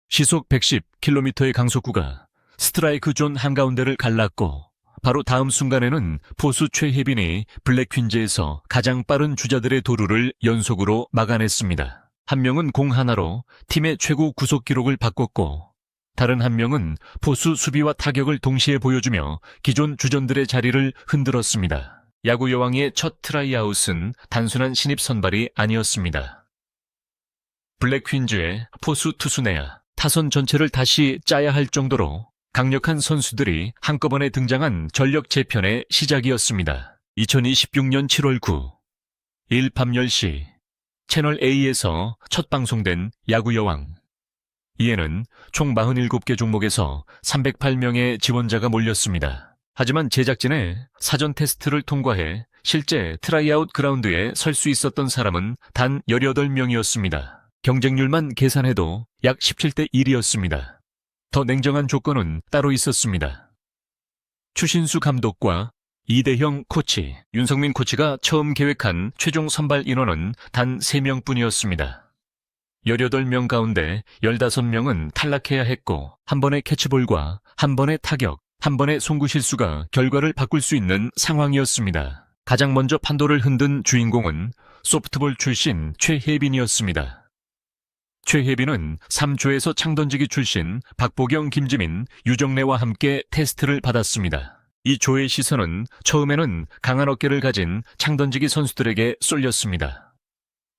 시속 110km의 강속구가 스트라이크 존 한가운데를 갈랐고 바로 다음 순간에는 포수 최혜빈이 블랙퀸즈에서 가장 빠른 주자들의 도루를 연속으로 막아냈습니다. 한 명은 공 하나로 팀의 최고 구속 기록을 바꿨고 다른 한 명은 포수 수비와 타격을 동시에 보여주며 기존 주전들의 자리를 흔들었습니다. 야구 여왕의 첫 트라이아웃은 단순한 신입 선발이 아니었습니다. 블랙퀸즈의 포수 투수 내야 타선 전체를 다시 짜야 할 정도로 강력한 선수들이 한꺼번에 등장한 전력 재편의 시작이었습니다. 2026년 7월 9일 밤 10시 채널 A에서 첫 방송된 야구 여왕. 이에는 총 47개 종목에서 308명의 지원자가 몰렸습니다. 하지만 제작진의 사전 테스트를 통과해 실제 트라이아웃 그라운드에 설 수 있었던 사람은 단 18명이었습니다. 경쟁률만 계산해도 약 17대 1이었습니다. 더 냉정한 조건은 따로 있었습니다. 추신수 감독과 이대형 코치, 윤성민 코치가 처음 계획한 최종 선발 인원은 단 3명뿐이었습니다. 18명 가운데 15명은 탈락해야 했고 한 번의 캐치볼과 한 번의 타격, 한 번의 송구 실수가 결과를 바꿀 수 있는 상황이었습니다. 가장 먼저 판도를 흔든 주인공은 소프트볼 출신 최혜빈이었습니다. 최혜빈은 3조에서 창던지기 출신 박보경, 김지민, 유정래와 함께 테스트를 받았습니다. 이 조의 시선은 처음에는 강한 어깨를 가진 창던지기 선수들에게 쏠렸습니다.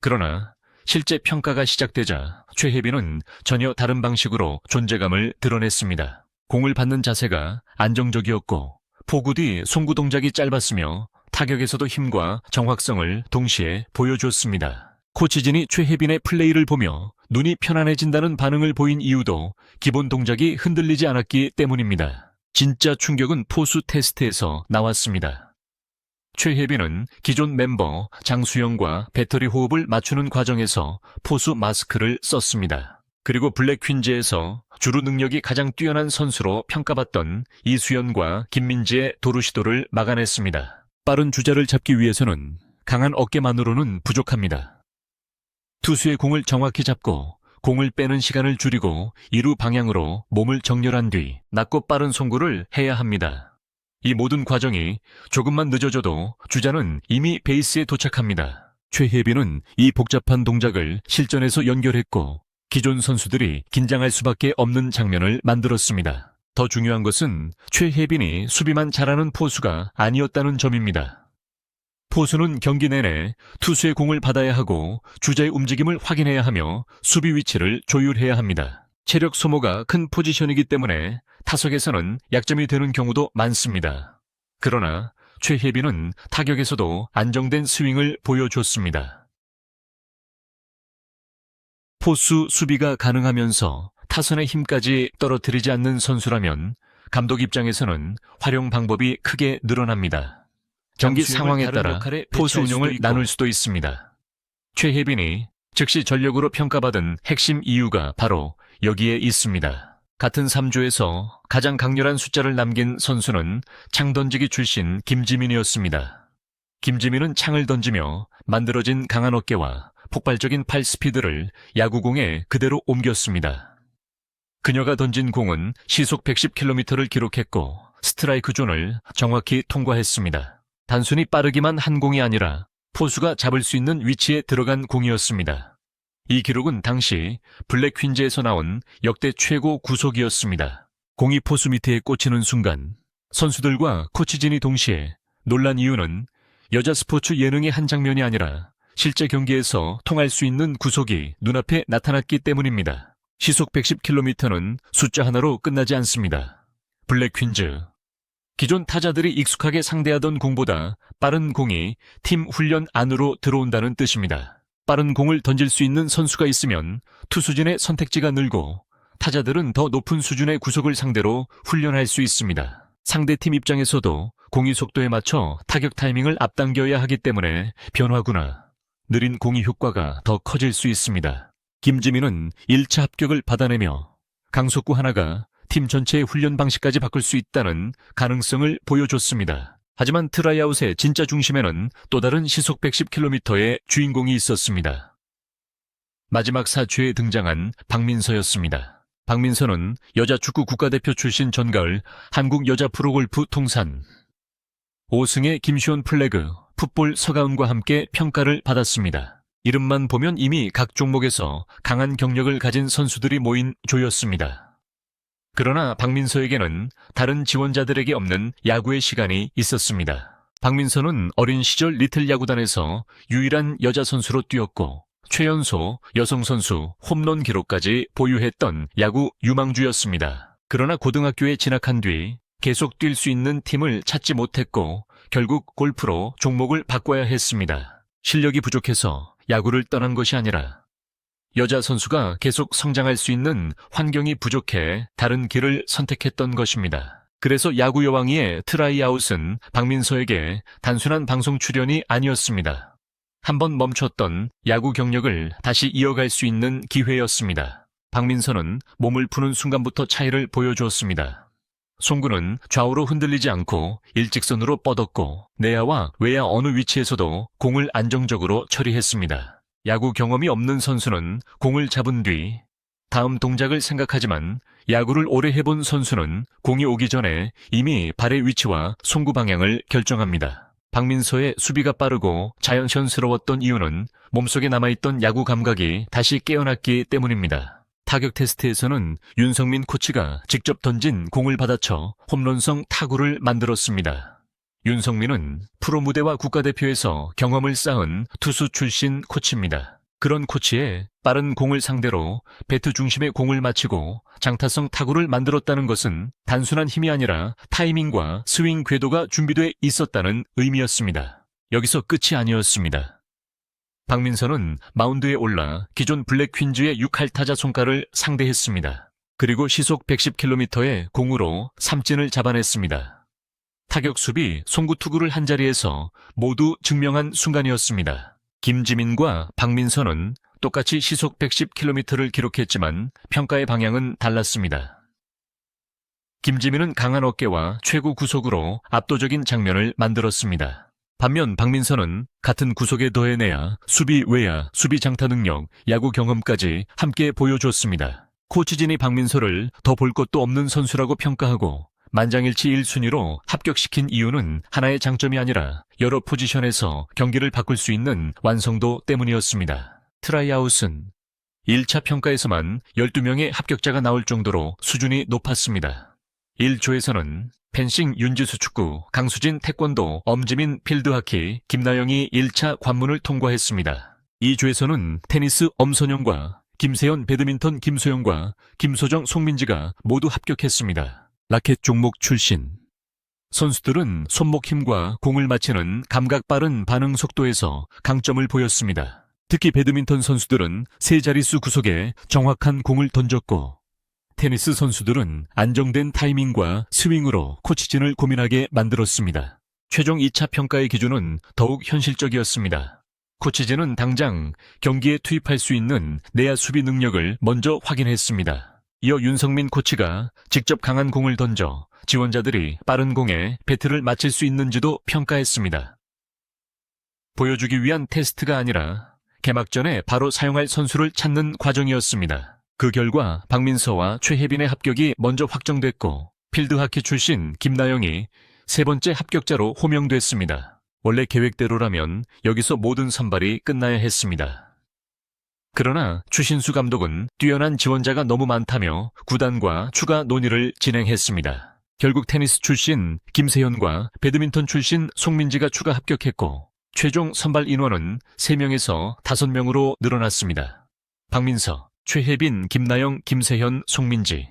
그러나 실제 평가가 시작되자 최혜빈은 전혀 다른 방식으로 존재감을 드러냈습니다. 공을 받는 자세가 안정적이었고 포구 뒤 송구 동작이 짧았으며 타격에서도 힘과 정확성을 동시에 보여줬습니다. 코치진이 최혜빈의 플레이를 보며 눈이 편안해진다는 반응을 보인 이유도 기본 동작이 흔들리지 않았기 때문입니다. 진짜 충격은 포수 테스트에서 나왔습니다. 최혜빈은 기존 멤버 장수영과 배터리 호흡을 맞추는 과정에서 포수 마스크를 썼습니다. 그리고 블랙퀸즈에서 주루 능력이 가장 뛰어난 선수로 평가받던 이수연과 김민지의 도루 시도를 막아냈습니다. 빠른 주자를 잡기 위해서는 강한 어깨만으로는 부족합니다. 투수의 공을 정확히 잡고 공을 빼는 시간을 줄이고 2루 방향으로 몸을 정렬한 뒤 낮고 빠른 송구를 해야 합니다. 이 모든 과정이 조금만 늦어져도 주자는 이미 베이스에 도착합니다. 최혜빈은 이 복잡한 동작을 실전에서 연결했고 기존 선수들이 긴장할 수밖에 없는 장면을 만들었습니다. 더 중요한 것은 최혜빈이 수비만 잘하는 포수가 아니었다는 점입니다. 포수는 경기 내내 투수의 공을 받아야 하고 주자의 움직임을 확인해야 하며 수비 위치를 조율해야 합니다. 체력 소모가 큰 포지션이기 때문에 타석에서는 약점이 되는 경우도 많습니다. 그러나 최혜빈은 타격에서도 안정된 스윙을 보여줬습니다. 포수 수비가 가능하면서 타선의 힘까지 떨어뜨리지 않는 선수라면 감독 입장에서는 활용 방법이 크게 늘어납니다. 경기 상황에 따라 포수 운용을 나눌 수도 있습니다. 최혜빈이 즉시 전력으로 평가받은 핵심 이유가 바로 여기에 있습니다. 같은 3조에서 가장 강렬한 숫자를 남긴 선수는 창던지기 출신 김지민이었습니다. 김지민은 창을 던지며 만들어진 강한 어깨와 폭발적인 팔 스피드를 야구공에 그대로 옮겼습니다. 그녀가 던진 공은 시속 110km를 기록했고 스트라이크 존을 정확히 통과했습니다. 단순히 빠르기만 한 공이 아니라 포수가 잡을 수 있는 위치에 들어간 공이었습니다. 이 기록은 당시 블랙퀸즈에서 나온 역대 최고 구속이었습니다. 공이 포수 밑에 꽂히는 순간 선수들과 코치진이 동시에 놀란 이유는 여자 스포츠 예능의 한 장면이 아니라 실제 경기에서 통할 수 있는 구속이 눈앞에 나타났기 때문입니다. 시속 110km는 숫자 하나로 끝나지 않습니다. 블랙퀸즈. 기존 타자들이 익숙하게 상대하던 공보다 빠른 공이 팀 훈련 안으로 들어온다는 뜻입니다. 빠른 공을 던질 수 있는 선수가 있으면 투수진의 선택지가 늘고 타자들은 더 높은 수준의 구속을 상대로 훈련할 수 있습니다. 상대팀 입장에서도 공이 속도에 맞춰 타격 타이밍을 앞당겨야 하기 때문에 변화구나 느린 공이 효과가 더 커질 수 있습니다. 김지민은 1차 합격을 받아내며 강속구 하나가 팀 전체의 훈련 방식까지 바꿀 수 있다는 가능성을 보여줬습니다. 하지만 트라이아웃의 진짜 중심에는 또 다른 시속 110km의 주인공이 있었습니다. 마지막 4주에 등장한 박민서였습니다. 박민서는 여자 축구 국가대표 출신 전가을 한국 여자 프로골프 통산 5승의 김시원 플래그 풋볼 서가은과 함께 평가를 받았습니다. 이름만 보면 이미 각 종목에서 강한 경력을 가진 선수들이 모인 조였습니다. 그러나 박민서에게는 다른 지원자들에게 없는 야구의 시간이 있었습니다. 박민서는 어린 시절 리틀 야구단에서 유일한 여자 선수로 뛰었고 최연소 여성 선수 홈런 기록까지 보유했던 야구 유망주였습니다. 그러나 고등학교에 진학한 뒤 계속 뛸 수 있는 팀을 찾지 못했고 결국 골프로 종목을 바꿔야 했습니다. 실력이 부족해서 야구를 떠난 것이 아니라 여자 선수가 계속 성장할 수 있는 환경이 부족해 다른 길을 선택했던 것입니다. 그래서 야구 여왕이의 트라이아웃은 박민서에게 단순한 방송 출연이 아니었습니다. 한번 멈췄던 야구 경력을 다시 이어갈 수 있는 기회였습니다. 박민서는 몸을 푸는 순간부터 차이를 보여주었습니다. 송구는 좌우로 흔들리지 않고 일직선으로 뻗었고 내야와 외야 어느 위치에서도 공을 안정적으로 처리했습니다. 야구 경험이 없는 선수는 공을 잡은 뒤 다음 동작을 생각하지만 야구를 오래 해본 선수는 공이 오기 전에 이미 발의 위치와 송구 방향을 결정합니다. 박민서의 수비가 빠르고 자연스러웠던 이유는 몸속에 남아있던 야구 감각이 다시 깨어났기 때문입니다. 타격 테스트에서는 윤성민 코치가 직접 던진 공을 받아쳐 홈런성 타구를 만들었습니다. 윤성민은 프로 무대와 국가대표에서 경험을 쌓은 투수 출신 코치입니다. 그런 코치의 빠른 공을 상대로 배트 중심의 공을 맞히고 장타성 타구를 만들었다는 것은 단순한 힘이 아니라 타이밍과 스윙 궤도가 준비돼 있었다는 의미였습니다. 여기서 끝이 아니었습니다. 박민서는 마운드에 올라 기존 블랙 퀸즈의 6할타자 송가를 상대했습니다. 그리고 시속 110km의 공으로 삼진을 잡아냈습니다. 타격 수비, 송구 투구를 한자리에서 모두 증명한 순간이었습니다. 김지민과 박민서는 똑같이 시속 110km를 기록했지만 평가의 방향은 달랐습니다. 김지민은 강한 어깨와 최고 구속으로 압도적인 장면을 만들었습니다. 반면 박민서는 같은 구속에 더해내야 수비 외야, 수비 장타 능력, 야구 경험까지 함께 보여줬습니다. 코치진이 박민서를 더 볼 것도 없는 선수라고 평가하고 만장일치 1순위로 합격시킨 이유는 하나의 장점이 아니라 여러 포지션에서 경기를 바꿀 수 있는 완성도 때문이었습니다. 트라이아웃은 1차 평가에서만 12명의 합격자가 나올 정도로 수준이 높았습니다. 1조에서는 펜싱 윤지수 축구, 강수진 태권도, 엄지민 필드하키, 김나영이 1차 관문을 통과했습니다. 2조에서는 테니스 엄선영과 김세연 배드민턴 김소영과 김소정 송민지가 모두 합격했습니다. 라켓 종목 출신. 선수들은 손목 힘과 공을 맞히는 감각 빠른 반응 속도에서 강점을 보였습니다. 특히 배드민턴 선수들은 세 자릿수 구속에 정확한 공을 던졌고 테니스 선수들은 안정된 타이밍과 스윙으로 코치진을 고민하게 만들었습니다. 최종 2차 평가의 기준은 더욱 현실적이었습니다. 코치진은 당장 경기에 투입할 수 있는 내야 수비 능력을 먼저 확인했습니다. 이어 윤성민 코치가 직접 강한 공을 던져 지원자들이 빠른 공에 배트를 맞힐 수 있는지도 평가했습니다. 보여주기 위한 테스트가 아니라 개막전에 바로 사용할 선수를 찾는 과정이었습니다. 그 결과 박민서와 최혜빈의 합격이 먼저 확정됐고 필드하키 출신 김나영이 세 번째 합격자로 호명됐습니다. 원래 계획대로라면 여기서 모든 선발이 끝나야 했습니다. 그러나 추신수 감독은 뛰어난 지원자가 너무 많다며 구단과 추가 논의를 진행했습니다. 결국 테니스 출신 김세현과 배드민턴 출신 송민지가 추가 합격했고 최종 선발 인원은 3명에서 5명으로 늘어났습니다. 박민서, 최혜빈, 김나영, 김세현, 송민지.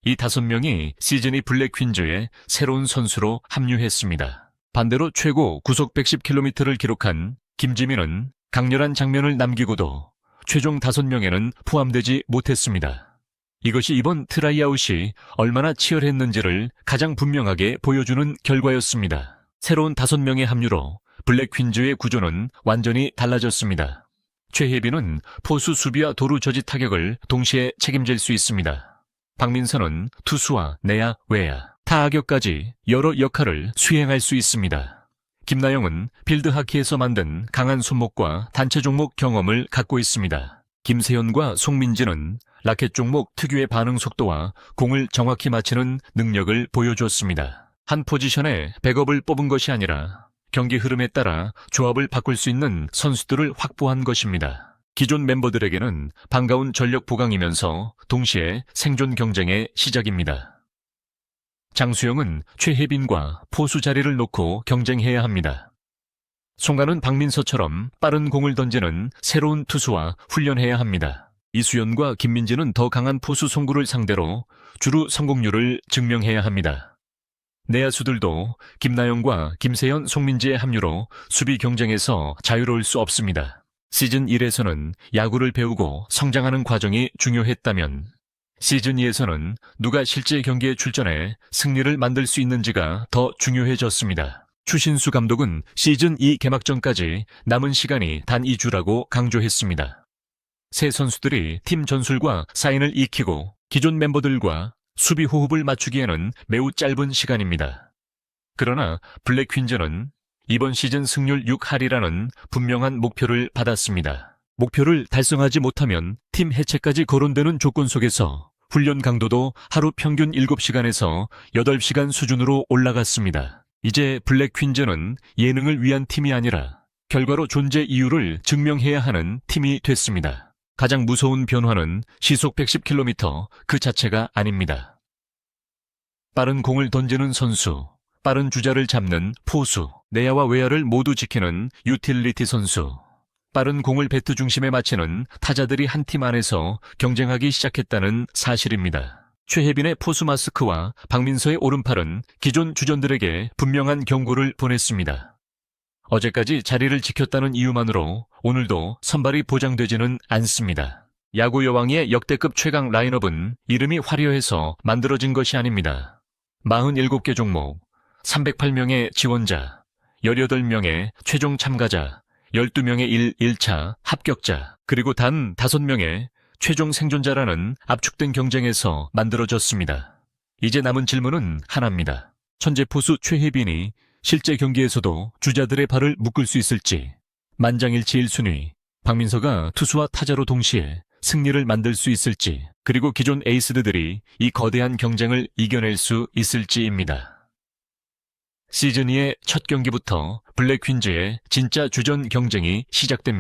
이 5명이 시즈니 블랙 퀸즈의 새로운 선수로 합류했습니다. 반대로 최고 구속 110km를 기록한 김지민은 강렬한 장면을 남기고도 최종 5명에는 포함되지 못했습니다. 이것이 이번 트라이아웃이 얼마나 치열했는지를 가장 분명하게 보여주는 결과였습니다. 새로운 5명의 합류로 블랙 퀸즈의 구조는 완전히 달라졌습니다. 최혜빈은 포수 수비와 도루 저지 타격을 동시에 책임질 수 있습니다. 박민서는 투수와 내야, 외야, 타격까지 여러 역할을 수행할 수 있습니다. 김나영은 필드하키에서 만든 강한 손목과 단체 종목 경험을 갖고 있습니다. 김세현과 송민지는 라켓 종목 특유의 반응 속도와 공을 정확히 맞히는 능력을 보여주었습니다. 한 포지션에 백업을 뽑은 것이 아니라 경기 흐름에 따라 조합을 바꿀 수 있는 선수들을 확보한 것입니다. 기존 멤버들에게는 반가운 전력 보강이면서 동시에 생존 경쟁의 시작입니다. 장수영은 최혜빈과 포수 자리를 놓고 경쟁해야 합니다. 송가는 박민서처럼 빠른 공을 던지는 새로운 투수와 훈련해야 합니다. 이수연과 김민지는 더 강한 포수 송구를 상대로 주루 성공률을 증명해야 합니다. 내야수들도 김나영과 김세현, 송민지의 합류로 수비 경쟁에서 자유로울 수 없습니다. 시즌 1에서는 야구를 배우고 성장하는 과정이 중요했다면 시즌 2에서는 누가 실제 경기에 출전해 승리를 만들 수 있는지가 더 중요해졌습니다. 추신수 감독은 시즌 2 개막전까지 남은 시간이 단 2주라고 강조했습니다. 새 선수들이 팀 전술과 사인을 익히고 기존 멤버들과 수비 호흡을 맞추기에는 매우 짧은 시간입니다. 그러나 블랙 퀸즈는 이번 시즌 승률 6할이라는 분명한 목표를 받았습니다. 목표를 달성하지 못하면 팀 해체까지 거론되는 조건 속에서 훈련 강도도 하루 평균 7시간에서 8시간 수준으로 올라갔습니다. 이제 블랙 퀸즈는 예능을 위한 팀이 아니라 결과로 존재 이유를 증명해야 하는 팀이 됐습니다. 가장 무서운 변화는 시속 110km 그 자체가 아닙니다. 빠른 공을 던지는 선수, 빠른 주자를 잡는 포수, 내야와 외야를 모두 지키는 유틸리티 선수, 빠른 공을 배트 중심에 맞히는 타자들이 한 팀 안에서 경쟁하기 시작했다는 사실입니다. 최혜빈의 포수 마스크와 박민서의 오른팔은 기존 주전들에게 분명한 경고를 보냈습니다. 어제까지 자리를 지켰다는 이유만으로 오늘도 선발이 보장되지는 않습니다. 야구 여왕의 역대급 최강 라인업은 이름이 화려해서 만들어진 것이 아닙니다. 47개 종목, 308명의 지원자, 18명의 최종 참가자, 12명의 1차 합격자, 그리고 단 5명의 최종 생존자라는 압축된 경쟁에서 만들어졌습니다. 이제 남은 질문은 하나입니다. 천재 포수 최혜빈이 실제 경기에서도 주자들의 발을 묶을 수 있을지, 만장일치 1순위, 박민서가 투수와 타자로 동시에 승리를 만들 수 있을지, 그리고 기존 에이스들이 이 거대한 경쟁을 이겨낼 수 있을지입니다. 시즌 2의 첫 경기부터 블랙 퀸즈의 진짜 주전 경쟁이 시작됩니다.